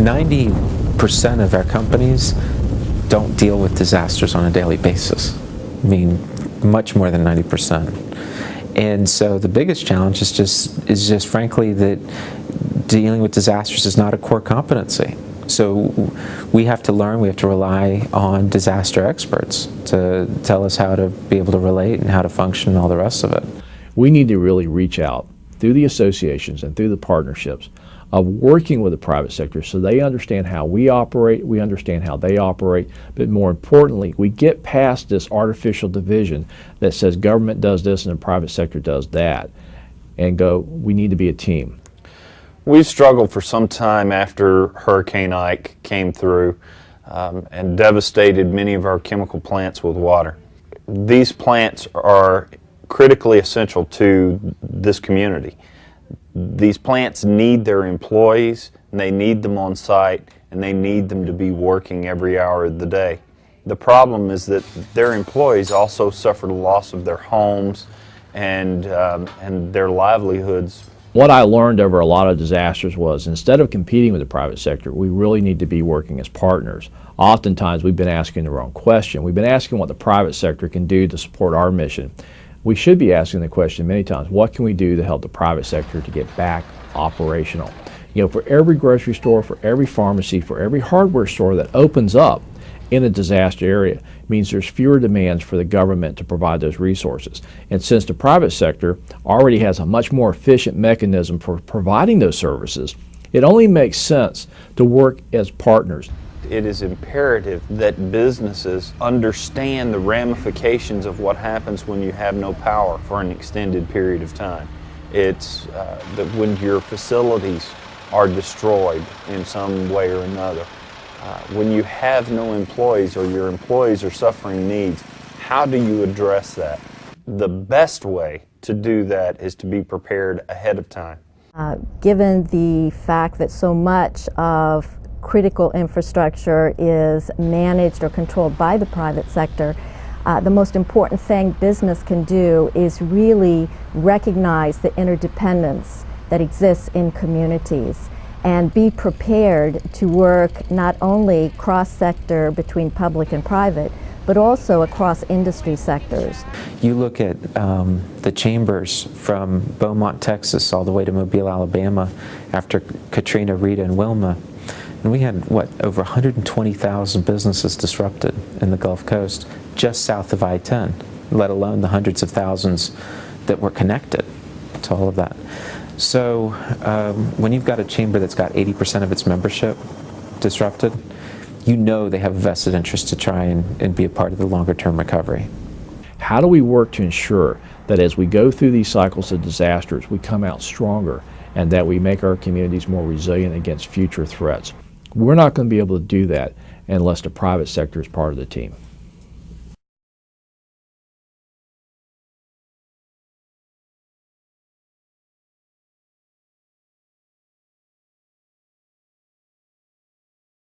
90% of our companies don't deal with disasters on a daily basis. I mean, much more than 90%. And so the biggest challenge is just frankly that dealing with disasters is not a core competency. So we have to learn, we have to rely on disaster experts to tell us how to be able to relate and how to function and all the rest of it. We need to really reach out through the associations and through the partnerships of working with the private sector so they understand how we operate, we understand how they operate, but more importantly, we get past this artificial division that says government does this and the private sector does that, and go, we need to be a team. We've struggled for some time after Hurricane Ike came through and devastated many of our chemical plants with water. These plants are critically essential to this community. These plants need their employees, and they need them on site, and they need them to be working every hour of the day. The problem is that their employees also suffer the loss of their homes and their livelihoods. What I learned over a lot of disasters was instead of competing with the private sector, we really need to be working as partners. Oftentimes we've been asking the wrong question. We've been asking what the private sector can do to support our mission. We should be asking the question many times, what can we do to help the private sector to get back operational? You know, for every grocery store, for every pharmacy, for every hardware store that opens up in a disaster area means there's fewer demands for the government to provide those resources. And since the private sector already has a much more efficient mechanism for providing those services, it only makes sense to work as partners. It is imperative that businesses understand the ramifications of what happens when you have no power for an extended period of time. It's that when your facilities are destroyed in some way or another, when you have no employees or your employees are suffering needs, how do you address that? The best way to do that is to be prepared ahead of time. Given the fact that so much of critical infrastructure is managed or controlled by the private sector, the most important thing business can do is really recognize the interdependence that exists in communities and be prepared to work not only cross-sector between public and private, but also across industry sectors. You look at the chambers from Beaumont, Texas, all the way to Mobile, Alabama, after Katrina, Rita, and Wilma. And we had, what, over 120,000 businesses disrupted in the Gulf Coast, just south of I-10, let alone the hundreds of thousands that were connected to all of that. So when you've got a chamber that's got 80% of its membership disrupted, you know they have a vested interest to try and be a part of the longer-term recovery. How do we work to ensure that as we go through these cycles of disasters, we come out stronger and that we make our communities more resilient against future threats? We're not going to be able to do that unless the private sector is part of the team.